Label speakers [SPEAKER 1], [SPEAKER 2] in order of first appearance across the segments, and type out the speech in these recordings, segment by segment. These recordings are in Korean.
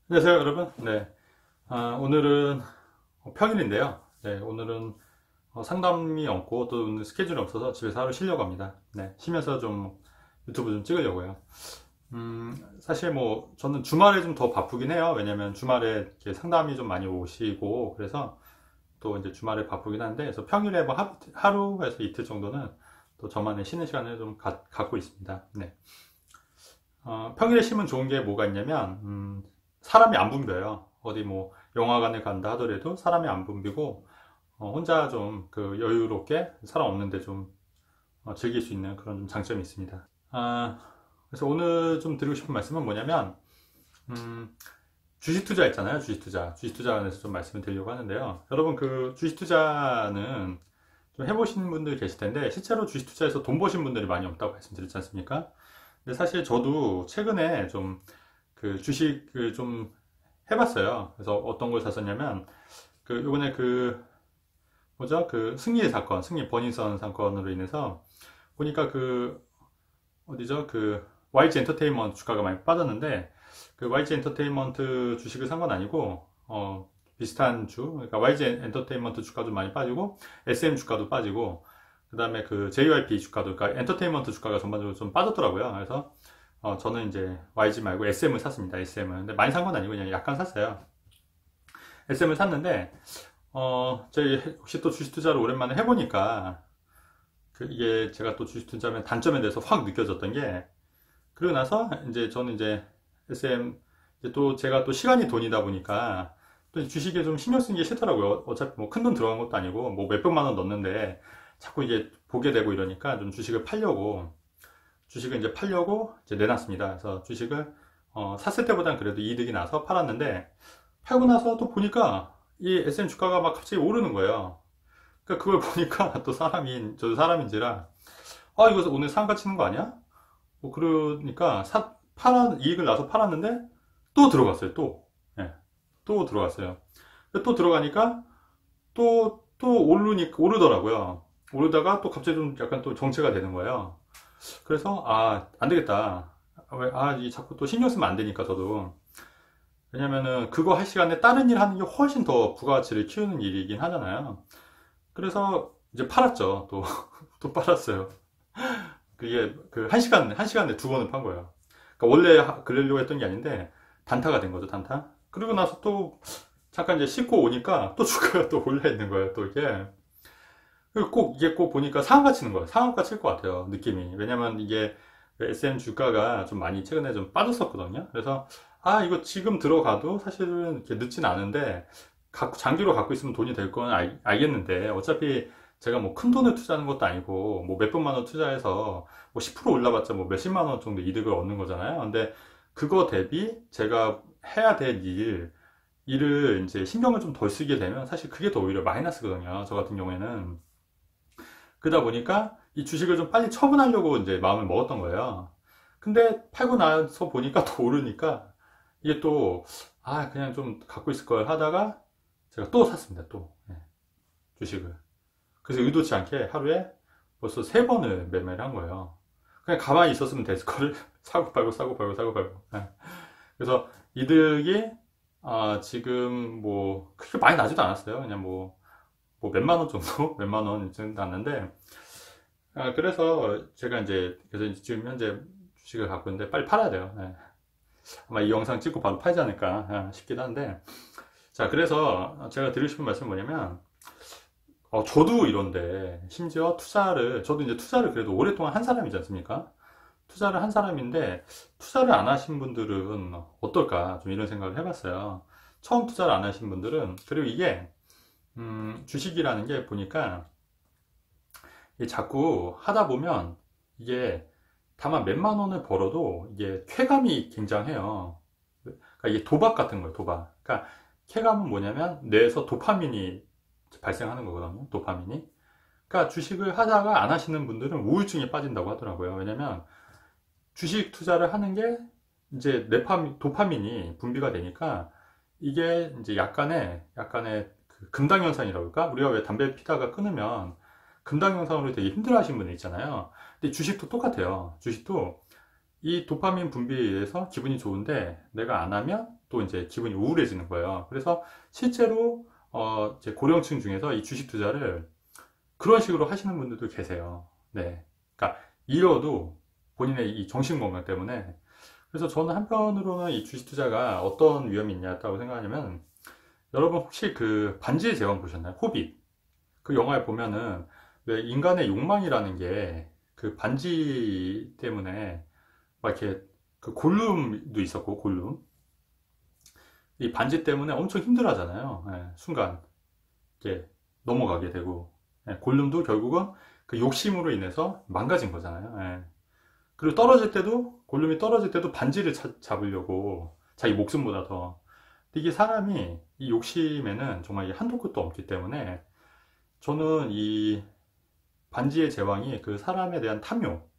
[SPEAKER 1] 안녕하세요, 여러분. 네. 오늘은 평일인데요. 네, 오늘은 상담이 없고 또 오늘 스케줄이 없어서 집에서 하루 쉬려고 합니다. 네, 쉬면서 좀 유튜브 좀 찍으려고요. 사실 뭐 저는 주말에 좀 더 바쁘긴 해요. 왜냐면 주말에 이렇게 상담이 좀 많이 오시고 그래서 또 이제 주말에 바쁘긴 한데 그래서 평일에 뭐 하루에서 이틀 정도는 또 저만의 쉬는 시간을 좀 갖고 있습니다. 네. 평일에 쉬면 좋은 게 뭐가 있냐면 사람이 안 붐벼요. 어디 뭐 영화관에 간다 하더라도 사람이 안 붐비고 혼자 좀 그 여유롭게 사람 없는데 좀 즐길 수 있는 그런 좀 장점이 있습니다. 그래서 오늘 좀 드리고 싶은 말씀은 뭐냐면 음, 주식 투자 있잖아요. 주식 투자에 관해서 좀 말씀을 드리려고 하는데요. 여러분 그 주식 투자는 좀 해보신 분들 계실 텐데 실제로 주식 투자에서 돈 버신 분들이 많이 없다고 말씀드렸지 않습니까? 근데 사실 저도 최근에 좀 그 주식을 좀 해봤어요. 그래서 어떤 걸 샀었냐면 그 요번에 그 뭐죠? 그 승리의 사건, 승리 버닝썬 사건으로 인해서 보니까 그 어디죠? 그 YG 엔터테인먼트 주가가 많이 빠졌는데 그 YG 엔터테인먼트 주식을 산 건 아니고 비슷한 주, 그러니까 YG 엔터테인먼트 주가도 많이 빠지고 SM 주가도 빠지고 그다음에 그 JYP 주가도 그러니까 엔터테인먼트 주가가 전반적으로 좀 빠졌더라고요. 그래서 저는 이제 YG 말고 SM을 샀습니다. SM을. 근데 많이 산 건 아니고 그냥 약간 샀어요. SM을 샀는데 저희 혹시 또 주식 투자를 오랜만에 해보니까 이게 제가 또 주식 투자면 단점에 대해서 확 느껴졌던 게 그러고 나서 이제 저는 이제 SM 이제 또 제가 또 시간이 돈이다 보니까 또 주식에 좀 신경 쓰는 게 싫더라고요. 어차피 뭐 큰 돈 들어간 것도 아니고 뭐 몇백만 원 넣었는데 자꾸 이제 보게 되고 이러니까 좀 주식을 이제 팔려고 이제 내놨습니다. 그래서 주식을 샀을 때보다는 그래도 이득이 나서 팔았는데 팔고 나서 또 보니까 이 SM 주가가 막 갑자기 오르는 거예요. 그러니까 그걸 보니까 또 저도 사람인지라 이거 오늘 상가 치는 거 아니야? 뭐 그러니까 이익을 나서 팔았는데 또 들어갔어요. 예, 또 들어갔어요. 또 들어가니까 오르더라고요. 오르다가 또 갑자기 좀 약간 또 정체가 되는 거예요. 그래서 안 되겠다. 이 자꾸 또 신경 쓰면 안 되니까 저도. 왜냐면은 그거 할 시간에 다른 일 하는 게 훨씬 더 부가가치를 키우는 일이긴 하잖아요. 그래서 이제 팔았죠. 또, 또 팔았어요. 그게 그 한 시간에 두 번을 판 거예요. 그러니까 원래 그러려고 했던 게 아닌데 단타가 된 거죠, 단타. 그리고 나서 또 잠깐 이제 씻고 오니까 또 주가가 또 올라 있는 거예요, 또 이게. 이게 꼭 보니까 상한가 치는 거예요. 상한가 칠 것 같아요, 느낌이. 왜냐면 이게 SM 주가가 좀 많이 최근에 좀 빠졌었거든요. 그래서 이거 지금 들어가도 사실은 이렇게 늦진 않은데 장기로 갖고 있으면 돈이 될 건 알겠는데 어차피 제가 뭐 큰 돈을 투자하는 것도 아니고 뭐 몇백만 원 투자해서 뭐 10% 올라봤자 뭐 몇십만 원 정도 이득을 얻는 거잖아요. 근데 그거 대비 제가 해야 될 일을 이제 신경을 좀 덜 쓰게 되면 사실 그게 더 오히려 마이너스거든요. 저 같은 경우에는. 그러다 보니까 이 주식을 좀 빨리 처분하려고 이제 마음을 먹었던 거예요. 근데 팔고 나서 보니까 또 오르니까 이게 또, 그냥 좀 갖고 있을 걸 하다가 제가 또 샀습니다. 또. 예, 주식을. 그래서 의도치 않게 하루에 벌써 세 번을 매매를 한 거예요. 그냥 가만히 있었으면 됐을 거를 사고 팔고 사고 팔고 사고 팔고. 예. 그래서 이득이 지금 뭐 크게 많이 나지도 않았어요. 그냥 뭐 몇만 원 정도? 몇만 원 정도 났는데 그래서 제가 이제 그래서 지금 현재 주식을 갖고 있는데 빨리 팔아야 돼요. 예. 아마 이 영상 찍고 바로 팔지 않을까 싶기도 한데 자 그래서 제가 드리고 싶은 말씀은 뭐냐면 저도 이런데 심지어 저도 이제 투자를 그래도 오랫동안 한 사람이지 않습니까? 투자를 한 사람인데 투자를 안 하신 분들은 어떨까 좀 이런 생각을 해봤어요. 처음 투자를 안 하신 분들은 그리고 이게 주식이라는 게 보니까 이게 자꾸 하다 보면 이게 다만 몇만 원을 벌어도 이게 쾌감이 굉장해요. 그러니까 이게 도박 같은 거예요, 도박. 그러니까 쾌감은 뭐냐면 뇌에서 도파민이 발생하는 거거든요, 도파민이. 그러니까 주식을 하다가 안 하시는 분들은 우울증에 빠진다고 하더라고요. 왜냐면 주식 투자를 하는 게 이제 도파민이 분비가 되니까 이게 이제 약간의 그 금당 현상이라고 할까? 우리가 왜 담배 피다가 끊으면 금당 현상으로 되게 힘들어 하시는 분들 있잖아요. 근데 주식도 똑같아요. 주식도 이 도파민 분비에 의해서 기분이 좋은데 내가 안 하면 또 이제 기분이 우울해지는 거예요. 그래서 실제로 이제 고령층 중에서 이 주식 투자를 그런 식으로 하시는 분들도 계세요. 네. 그러니까 잃어도 본인의 이 정신 건강 때문에. 그래서 저는 한편으로는 이 주식 투자가 어떤 위험이 있냐고 생각하냐면, 여러분 혹시 그 반지의 제왕 보셨나요? 호빗. 그 영화에 보면은 왜 인간의 욕망이라는 게 그 반지 때문에 막 이렇게 그 골룸도 있었고, 골룸. 이 반지 때문에 엄청 힘들어 하잖아요. 예, 순간 이렇게 넘어가게 되고. 예, 골룸도 결국은 그 욕심으로 인해서 망가진 거잖아요. 예. 그리고 떨어질 때도, 골룸이 떨어질 때도 반지를 잡으려고 자기 목숨보다 더. 근데 이게 사람이 이 욕심에는 정말 한도 끝도 없기 때문에 저는 이 반지의 제왕이 그 사람에 대한 탐욕,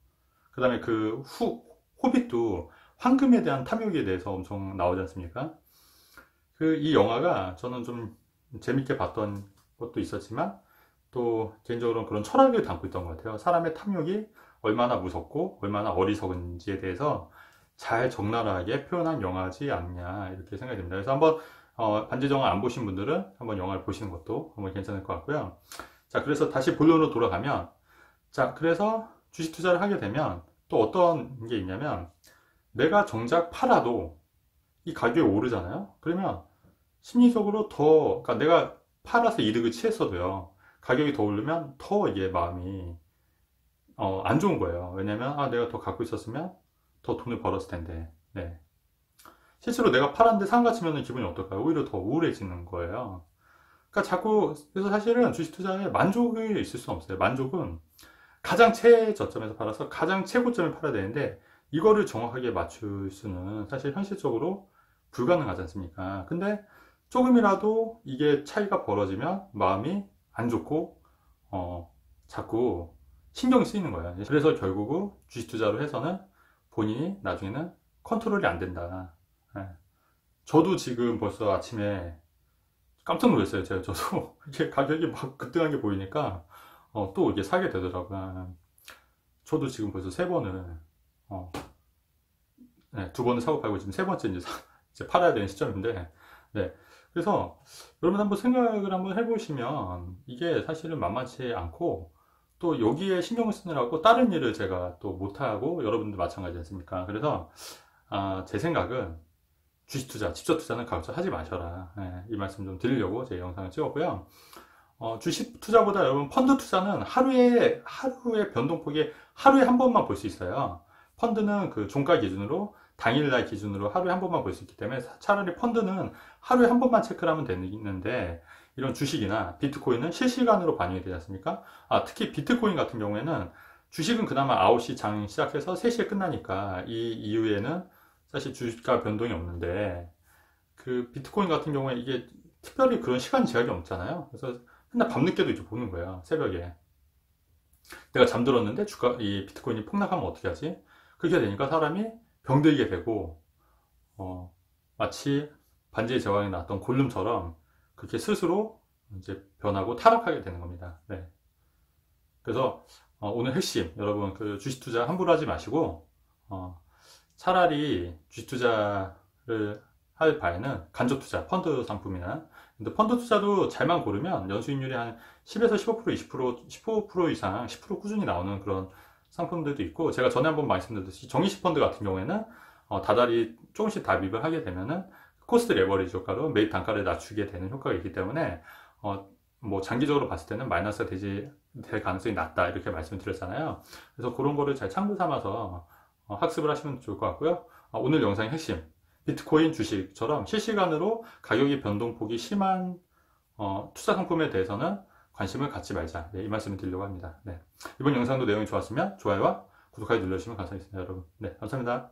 [SPEAKER 1] 그 다음에 그 호빗도 황금에 대한 탐욕에 대해서 엄청 나오지 않습니까? 그 이 영화가 저는 좀 재밌게 봤던 것도 있었지만 또 개인적으로는 그런 철학을 담고 있던 것 같아요. 사람의 탐욕이 얼마나 무섭고 얼마나 어리석은지에 대해서 잘 적나라하게 표현한 영화지 않냐 이렇게 생각이 듭니다. 그래서 한번 반지의 제왕 안 보신 분들은 한번 영화를 보시는 것도 한번 괜찮을 것 같고요. 자, 그래서 다시 본론으로 돌아가면, 자, 그래서 주식 투자를 하게 되면 또 어떤 게 있냐면, 내가 정작 팔아도 이 가격이 오르잖아요? 그러면 심리적으로 더, 그러니까 내가 팔아서 이득을 취했어도요, 가격이 더 오르면 더 이게 마음이 안 좋은 거예요. 왜냐면 내가 더 갖고 있었으면 더 돈을 벌었을 텐데. 네. 실제로 내가 팔았는데 상가 치면 기분이 어떨까요? 오히려 더 우울해지는 거예요. 그러니까 자꾸, 그래서 사실은 주식 투자에 만족이 있을 수는 없어요. 만족은 가장 최저점에서 팔아서 가장 최고점에 팔아야 되는데, 이거를 정확하게 맞출 수는 사실 현실적으로 불가능하지 않습니까? 근데 조금이라도 이게 차이가 벌어지면 마음이 안 좋고, 자꾸 신경이 쓰이는 거예요. 그래서 결국은 주식 투자로 해서는 본인이 나중에는 컨트롤이 안 된다. 예. 저도 지금 벌써 아침에 깜짝 놀랐어요. 저도 이게 가격이 막 급등한 게 보이니까 또 이게 사게 되더라고요. 저도 지금 벌써 세 번을 네, 두 번을 사고 팔고 지금 세 번째 이제 팔아야 되는 시점인데, 네. 그래서 여러분 한번 생각을 한번 해보시면 이게 사실은 만만치 않고, 또 여기에 신경을 쓰느라고 다른 일을 제가 또 못하고 여러분들 마찬가지 않습니까? 그래서 제 생각은 주식 투자, 집적 투자는 가급적 하지 마셔라. 네, 이 말씀 좀 드리려고 제 영상을 찍었고요. 주식 투자보다 여러분 펀드 투자는 하루에 변동폭이 하루에 한 번만 볼 수 있어요. 펀드는 그 종가 기준으로 당일날 기준으로 하루에 한 번만 볼 수 있기 때문에 차라리 펀드는 하루에 한 번만 체크를 하면 되는데, 이런 주식이나 비트코인은 실시간으로 반영이 되지 않습니까? 특히 비트코인 같은 경우에는 주식은 그나마 9시 장 시작해서 3시에 끝나니까 이 이후에는 사실 주가 변동이 없는데, 그 비트코인 같은 경우에 이게 특별히 그런 시간 제약이 없잖아요. 그래서 맨날 밤늦게도 이제 보는 거예요. 새벽에. 내가 잠들었는데 이 비트코인이 폭락하면 어떻게 하지? 그렇게 되니까 사람이 병들게 되고, 마치 반지의 제왕에 나왔던 골룸처럼 그렇게 스스로 이제 변하고 타락하게 되는 겁니다. 네. 그래서 오늘 핵심, 여러분 그 주식 투자 함부로 하지 마시고, 차라리 주식 투자를 할 바에는 간접 투자, 펀드 상품이나, 근데 펀드 투자도 잘만 고르면 연수익률이 한 10에서 15%, 20%, 15% 이상, 10% 꾸준히 나오는 그런 상품들도 있고, 제가 전에 한번 말씀드렸듯이 정기식 펀드 같은 경우에는 다달이 조금씩 답입을 하게 되면은 코스트 레버리지 효과로 매입 단가를 낮추게 되는 효과가 있기 때문에 뭐 장기적으로 봤을 때는 마이너스가 될 가능성이 낮다 이렇게 말씀을 드렸잖아요. 그래서 그런 거를 잘 참고 삼아서 학습을 하시면 좋을 것 같고요. 오늘 영상의 핵심, 비트코인 주식처럼 실시간으로 가격이 변동폭이 심한 투자 상품에 대해서는 관심을 갖지 말자. 네, 이 말씀을 드리려고 합니다. 네. 이번 영상도 내용이 좋았으면 좋아요와 구독하기 눌러주시면 감사하겠습니다, 여러분. 네, 감사합니다.